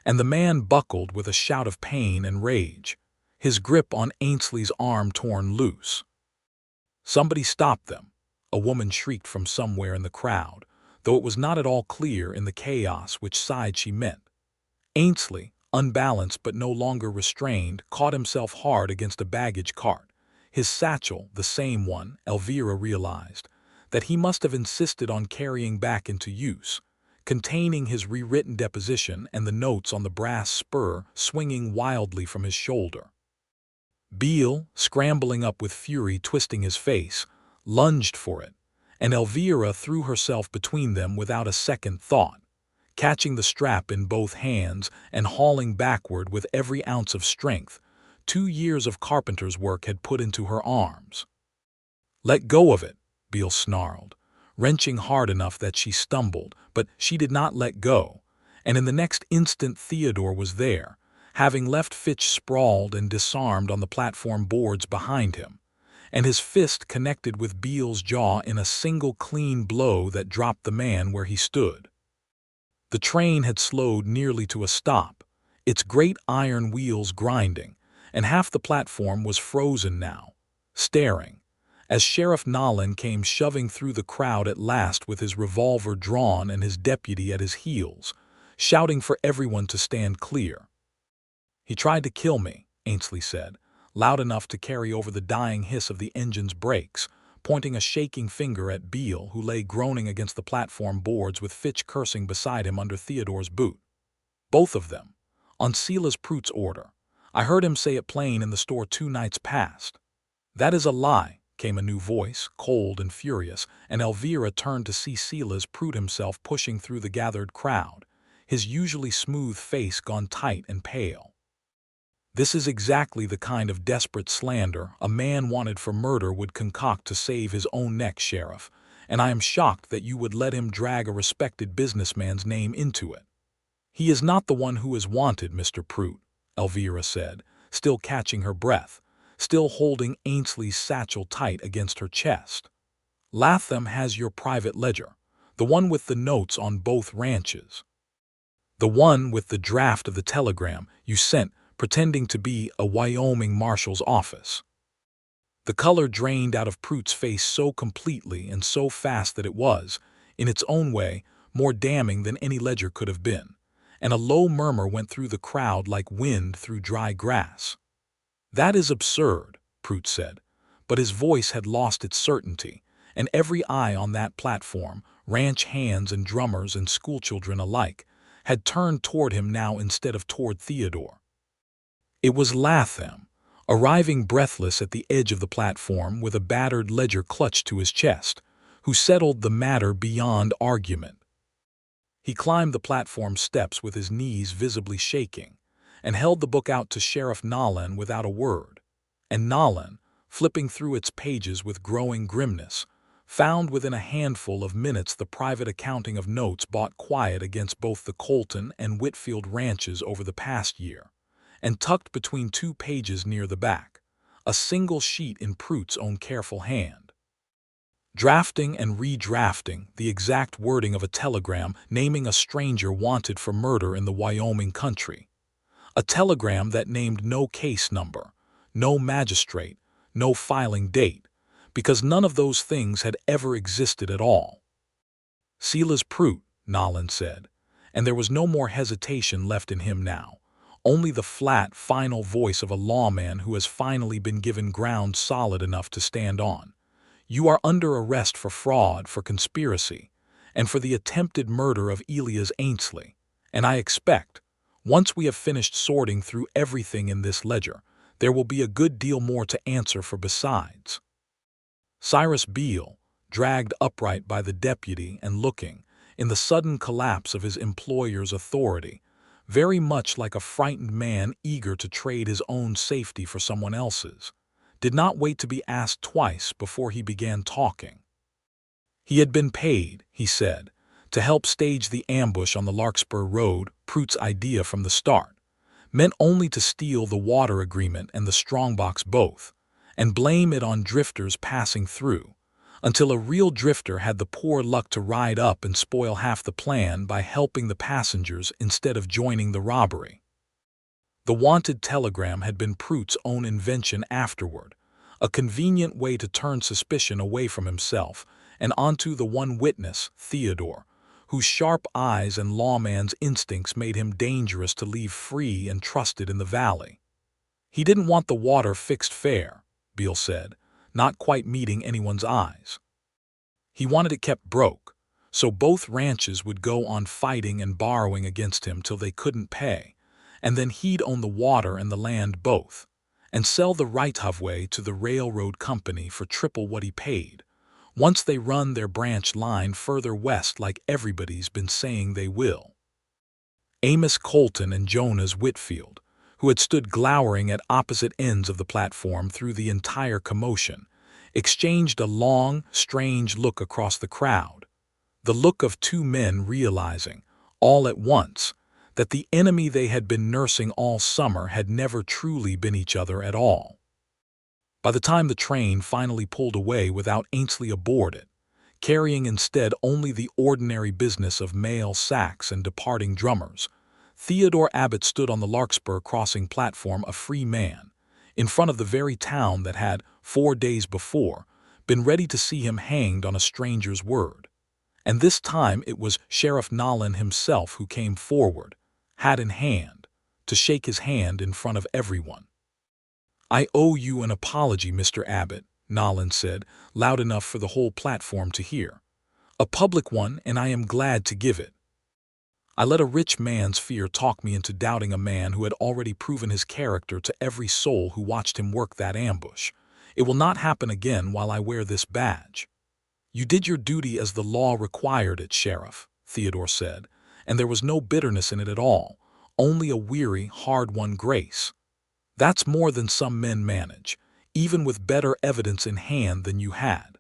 A: And the man buckled with a shout of pain and rage, his grip on Ainsley's arm torn loose. Somebody stop them, a woman shrieked from somewhere in the crowd, though it was not at all clear in the chaos which side she meant. Ainsley, unbalanced but no longer restrained, caught himself hard against a baggage cart, his satchel the same one, Elvira realized, that he must have insisted on carrying back into use, containing his rewritten deposition and the notes on the brass spur swinging wildly from his shoulder. Beale, scrambling up with fury twisting his face, lunged for it, and Elvira threw herself between them without a second thought, catching the strap in both hands and hauling backward with every ounce of strength 2 years of carpenter's work had put into her arms. Let go of it, Beale snarled, wrenching hard enough that she stumbled, but she did not let go, and in the next instant Theodore was there, having left Fitch sprawled and disarmed on the platform boards behind him, and his fist connected with Beale's jaw in a single clean blow that dropped the man where he stood. The train had slowed nearly to a stop, its great iron wheels grinding, and half the platform was frozen now, staring, as Sheriff Nolan came shoving through the crowd at last with his revolver drawn and his deputy at his heels, shouting for everyone to stand clear. He tried to kill me, Ainsley said, loud enough to carry over the dying hiss of the engine's brakes, pointing a shaking finger at Beale, who lay groaning against the platform boards with Fitch cursing beside him under Theodore's boot. Both of them, on Silas Prout's order. I heard him say it plain in the store 2 nights past. That is a lie, came a new voice, cold and furious, and Elvira turned to see Silas Prout himself pushing through the gathered crowd, his usually smooth face gone tight and pale. This is exactly the kind of desperate slander a man wanted for murder would concoct to save his own neck, Sheriff, and I am shocked that you would let him drag a respected businessman's name into it. He is not the one who is wanted, Mr. Prout, Elvira said, still catching her breath, still holding Ainsley's satchel tight against her chest. Latham has your private ledger, the one with the notes on both ranches. The one with the draft of the telegram you sent pretending to be a Wyoming marshal's office. The color drained out of Prout's face so completely and so fast that it was, in its own way, more damning than any ledger could have been, and a low murmur went through the crowd like wind through dry grass. "That is absurd," Prout said, but his voice had lost its certainty, and every eye on that platform, ranch hands and drummers and schoolchildren alike, had turned toward him now instead of toward Theodore. It was Latham, arriving breathless at the edge of the platform with a battered ledger clutched to his chest, who settled the matter beyond argument. He climbed the platform steps with his knees visibly shaking, and held the book out to Sheriff Nolan without a word, and Nolan, flipping through its pages with growing grimness, found within a handful of minutes the private accounting of notes bought quiet against both the Colton and Whitfield ranches over the past year, and tucked between 2 pages near the back, a single sheet in Prout's own careful hand. Drafting and redrafting the exact wording of a telegram naming a stranger wanted for murder in the Wyoming country. A telegram that named no case number, no magistrate, no filing date, because none of those things had ever existed at all. "Silas Prout," Nolan said, and there was no more hesitation left in him now, only the flat, final voice of a lawman who has finally been given ground solid enough to stand on. "You are under arrest for fraud, for conspiracy, and for the attempted murder of Elias Ainsley, and I expect, once we have finished sorting through everything in this ledger, there will be a good deal more to answer for besides." Cyrus Beale, dragged upright by the deputy and looking, in the sudden collapse of his employer's authority, very much like a frightened man eager to trade his own safety for someone else's, did not wait to be asked twice before he began talking. He had been paid, he said, to help stage the ambush on the Larkspur Road. Prout's idea from the start meant only to steal the water agreement and the strongbox both, and blame it on drifters passing through, until a real drifter had the poor luck to ride up and spoil half the plan by helping the passengers instead of joining the robbery. The wanted telegram had been Prout's own invention afterward, a convenient way to turn suspicion away from himself and onto the one witness, Theodore, whose sharp eyes and lawman's instincts made him dangerous to leave free and trusted in the valley. He didn't want the water fixed fair, Beale said, not quite meeting anyone's eyes. He wanted it kept broke, so both ranches would go on fighting and borrowing against him till they couldn't pay, and then he'd own the water and the land both, and sell the right-of-way to the railroad company for triple what he paid, once they run their branch line further west like everybody's been saying they will. Amos Colton and Jonas Whitfield, who had stood glowering at opposite ends of the platform through the entire commotion, exchanged a long, strange look across the crowd, the look of 2 men realizing, all at once, that the enemy they had been nursing all summer had never truly been each other at all. By the time the train finally pulled away without Ainsley aboard it, carrying instead only the ordinary business of mail sacks and departing drummers, Theodore Abbott stood on the Larkspur crossing platform a free man, in front of the very town that had, 4 days before, been ready to see him hanged on a stranger's word. And this time it was Sheriff Nolan himself who came forward, hat in hand, to shake his hand in front of everyone. "I owe you an apology, Mr. Abbott," Nolan said, loud enough for the whole platform to hear. "A public one, and I am glad to give it. I let a rich man's fear talk me into doubting a man who had already proven his character to every soul who watched him work that ambush. It will not happen again while I wear this badge." "You did your duty as the law required it, Sheriff," Theodore said, and there was no bitterness in it at all, only a weary, hard-won grace. "That's more than some men manage, even with better evidence in hand than you had."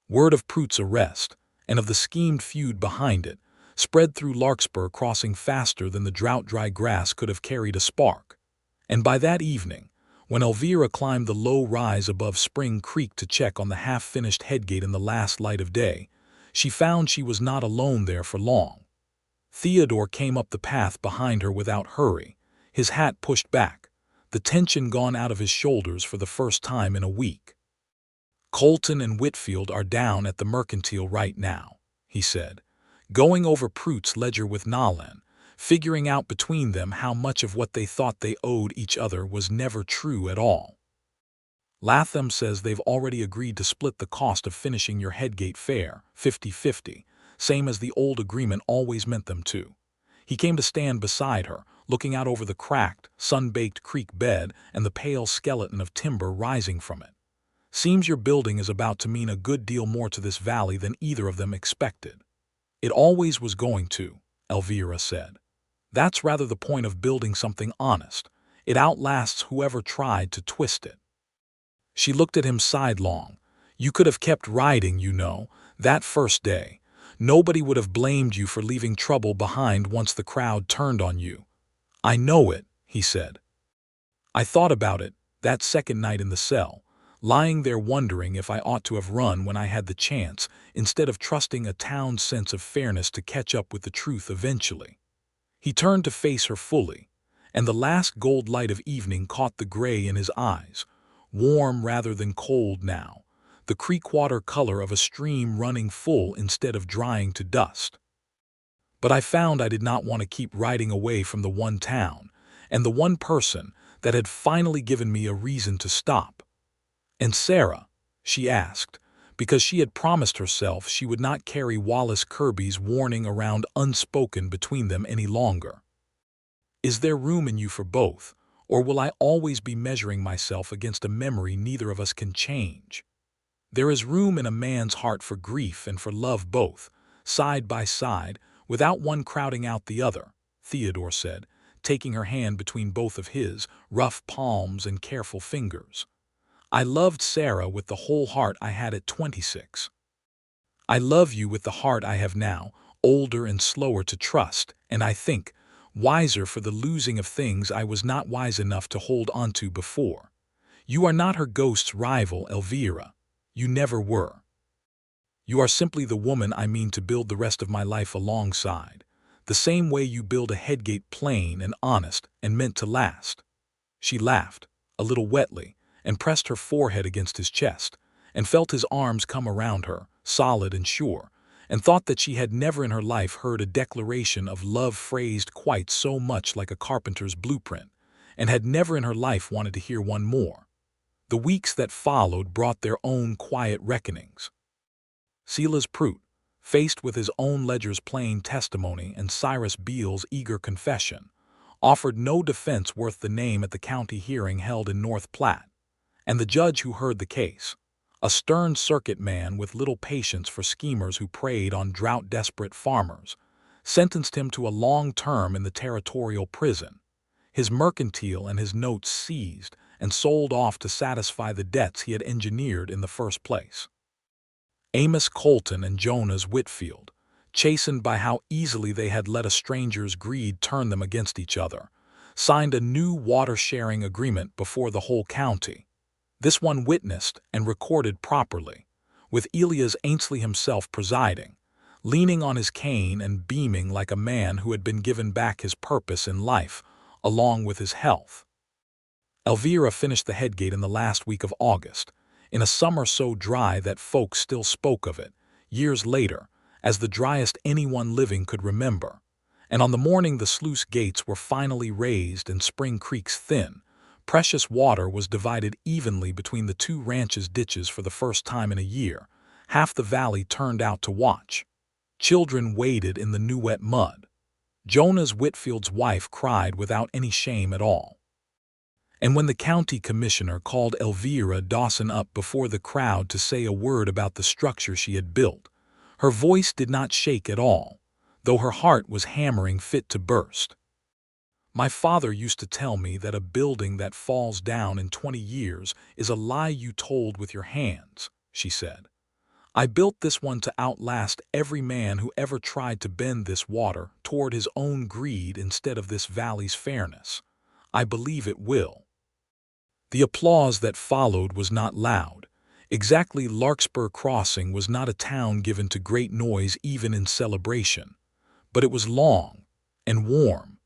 A: Word of Prout's arrest, and of the schemed feud behind it, spread through Larkspur crossing faster than the drought-dry grass could have carried a spark, and by that evening, when Elvira climbed the low rise above Spring Creek to check on the half-finished headgate in the last light of day, she found she was not alone there for long. Theodore came up the path behind her without hurry, his hat pushed back, the tension gone out of his shoulders for the first time in a week. "Colton and Whitfield are down at the Mercantile right now," he said, going over Prout's ledger with Nalan, figuring out between them how much of what they thought they owed each other was never true at all. Latham says they've already agreed to split the cost of finishing your Headgate fair, 50-50, same as the old agreement always meant them to. He came to stand beside her, looking out over the cracked, sun-baked creek bed and the pale skeleton of timber rising from it. Seems your building is about to mean a good deal more to this valley than either of them expected. It always was going to, Elvira said. That's rather the point of building something honest. It outlasts whoever tried to twist it. She looked at him sidelong. You could have kept riding, you know, that first day. Nobody would have blamed you for leaving trouble behind once the crowd turned on you. I know it, he said. I thought about it, that second night in the cell, lying there wondering if I ought to have run when I had the chance, instead of trusting a town's sense of fairness to catch up with the truth eventually. He turned to face her fully, and the last gold light of evening caught the gray in his eyes, warm rather than cold now, the creek-water color of a stream running full instead of drying to dust. But I found I did not want to keep riding away from the one town, and the one person that had finally given me a reason to stop. And Sarah, she asked, because she had promised herself she would not carry Wallace Kirby's warning around unspoken between them any longer. Is there room in you for both, or will I always be measuring myself against a memory neither of us can change? There is room in a man's heart for grief and for love both, side by side, without one crowding out the other, Theodore said, taking her hand between both of his, rough palms and careful fingers. I loved Sarah with the whole heart I had at 26. I love you with the heart I have now, older and slower to trust, and I think, wiser for the losing of things I was not wise enough to hold onto before. You are not her ghost's rival, Elvira. You never were. You are simply the woman I mean to build the rest of my life alongside, the same way you build a Headgate plain and honest and meant to last. She laughed, a little wetly, and pressed her forehead against his chest, and felt his arms come around her, solid and sure, and thought that she had never in her life heard a declaration of love phrased quite so much like a carpenter's blueprint, and had never in her life wanted to hear one more. The weeks that followed brought their own quiet reckonings. Silas Prout, faced with his own ledger's plain testimony and Cyrus Beale's eager confession, offered no defense worth the name at the county hearing held in North Platte, and the judge who heard the case, a stern circuit man with little patience for schemers who preyed on drought-desperate farmers, sentenced him to a long term in the territorial prison, his mercantile and his notes seized and sold off to satisfy the debts he had engineered in the first place. Amos Colton and Jonas Whitfield, chastened by how easily they had let a stranger's greed turn them against each other, signed a new water-sharing agreement before the whole county. This one witnessed and recorded properly, with Elias Ainsley himself presiding, leaning on his cane and beaming like a man who had been given back his purpose in life, along with his health. Elvira finished the Headgate in the last week of August, in a summer so dry that folks still spoke of it, years later, as the driest anyone living could remember, and on the morning the sluice gates were finally raised and Spring Creek's thin, precious water was divided evenly between the two ranches' ditches for the first time in a year, half the valley turned out to watch. Children waded in the new wet mud. Jonas Whitfield's wife cried without any shame at all. And when the county commissioner called Elvira Dawson up before the crowd to say a word about the structure she had built, her voice did not shake at all, though her heart was hammering fit to burst. My father used to tell me that a building that falls down in 20 years is a lie you told with your hands, she said. I built this one to outlast every man who ever tried to bend this water toward his own greed instead of this valley's fairness. I believe it will. The applause that followed was not loud. Exactly, Larkspur Crossing was not a town given to great noise even in celebration, but it was long and warm,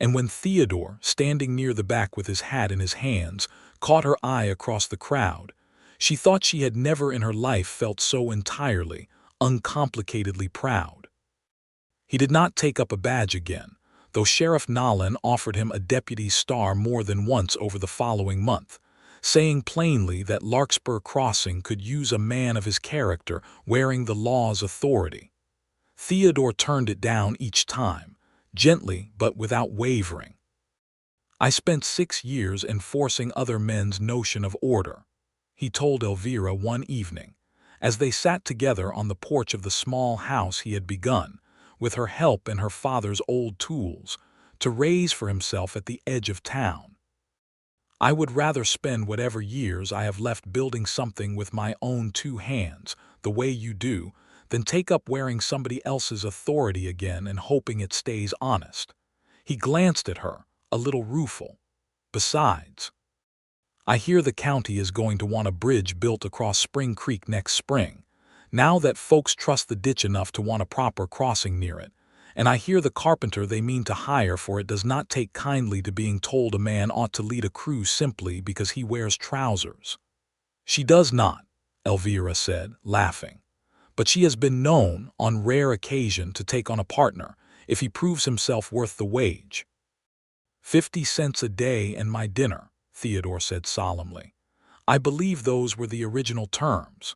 A: and when Theodore, standing near the back with his hat in his hands, caught her eye across the crowd, she thought she had never in her life felt so entirely, uncomplicatedly proud. He did not take up a badge again, though Sheriff Nolan offered him a deputy's star more than once over the following month, saying plainly that Larkspur Crossing could use a man of his character wearing the law's authority. Theodore turned it down each time, gently but without wavering. "I spent 6 years enforcing other men's notion of order," he told Elvira one evening, as they sat together on the porch of the small house he had begun, with her help and her father's old tools, to raise for himself at the edge of town. "I would rather spend whatever years I have left building something with my own 2 hands, the way you do, than take up wearing somebody else's authority again and hoping it stays honest." He glanced at her, a little rueful. "Besides, I hear the county is going to want a bridge built across Spring Creek next spring, now that folks trust the ditch enough to want a proper crossing near it, and I hear the carpenter they mean to hire for it does not take kindly to being told a man ought to lead a crew simply because he wears trousers." "She does not," Elvira said, laughing, "but she has been known, on rare occasion, to take on a partner, if he proves himself worth the wage." 50 cents a day and my dinner," Theodore said solemnly. "I believe those were the original terms."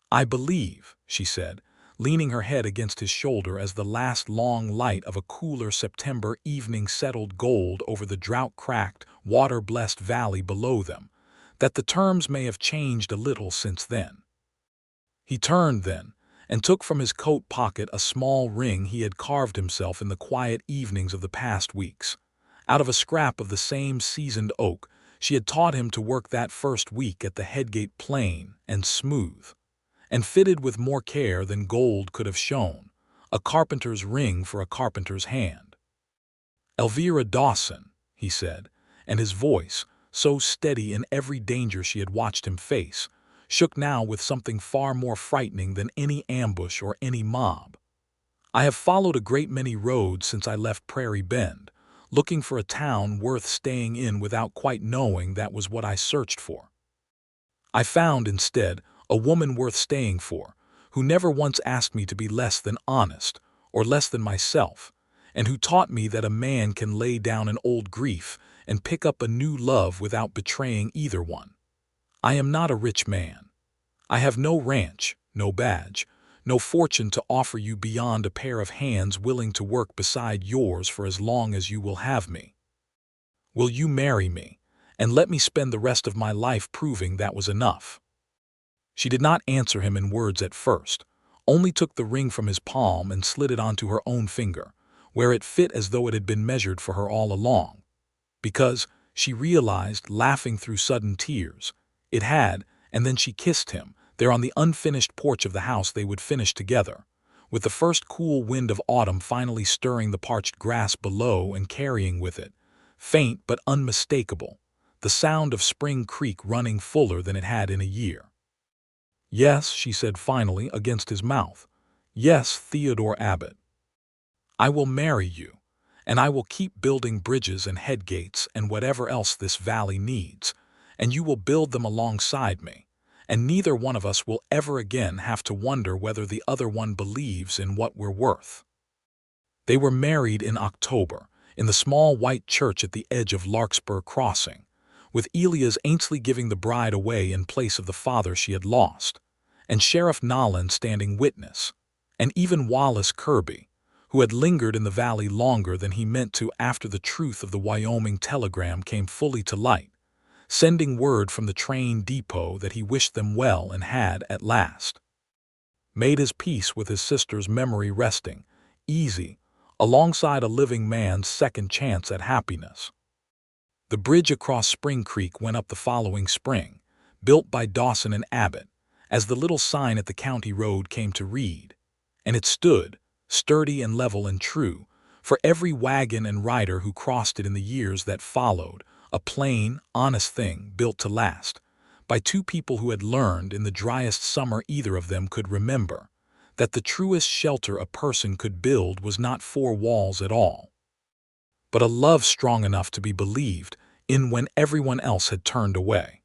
A: "I believe," she said, leaning her head against his shoulder as the last long light of a cooler September evening settled gold over the drought-cracked, water-blessed valley below them, "that the terms may have changed a little since then." He turned then, and took from his coat pocket a small ring he had carved himself in the quiet evenings of the past weeks. Out of a scrap of the same seasoned oak she had taught him to work that first week at the headgate, plain and smooth, and fitted with more care than gold could have shown, a carpenter's ring for a carpenter's hand. "Elvira Dawson," he said, and his voice, so steady in every danger she had watched him face, shook now with something far more frightening than any ambush or any mob. "I have followed a great many roads since I left Prairie Bend, looking for a town worth staying in without quite knowing that was what I searched for. I found, instead, a woman worth staying for, who never once asked me to be less than honest, or less than myself, and who taught me that a man can lay down an old grief and pick up a new love without betraying either one. I am not a rich man. I have no ranch, no badge, no fortune to offer you beyond a pair of hands willing to work beside yours for as long as you will have me. Will you marry me, and let me spend the rest of my life proving that was enough?" She did not answer him in words at first, only took the ring from his palm and slid it onto her own finger, where it fit as though it had been measured for her all along. Because, she realized, laughing through sudden tears, it had, and then she kissed him, there on the unfinished porch of the house they would finish together, with the first cool wind of autumn finally stirring the parched grass below and carrying with it, faint but unmistakable, the sound of Spring Creek running fuller than it had in a year. "Yes," she said finally, against his mouth. "Yes, Theodore Abbott. I will marry you, and I will keep building bridges and headgates and whatever else this valley needs, and you will build them alongside me, and neither one of us will ever again have to wonder whether the other one believes in what we're worth." They were married in October, in the small white church at the edge of Larkspur Crossing, with Elias Ainsley giving the bride away in place of the father she had lost, and Sheriff Nolan standing witness, and even Wallace Kirby, who had lingered in the valley longer than he meant to after the truth of the Wyoming telegram came fully to light, sending word from the train depot that he wished them well and had, at last, made his peace with his sister's memory, resting, easy, alongside a living man's second chance at happiness. The bridge across Spring Creek went up the following spring, built by Dawson and Abbott, as the little sign at the county road came to read, and it stood, sturdy and level and true, for every wagon and rider who crossed it in the years that followed, a plain, honest thing built to last, by 2 people who had learned, in the driest summer either of them could remember, that the truest shelter a person could build was not 4 walls at all, but a love strong enough to be believed in when everyone else had turned away.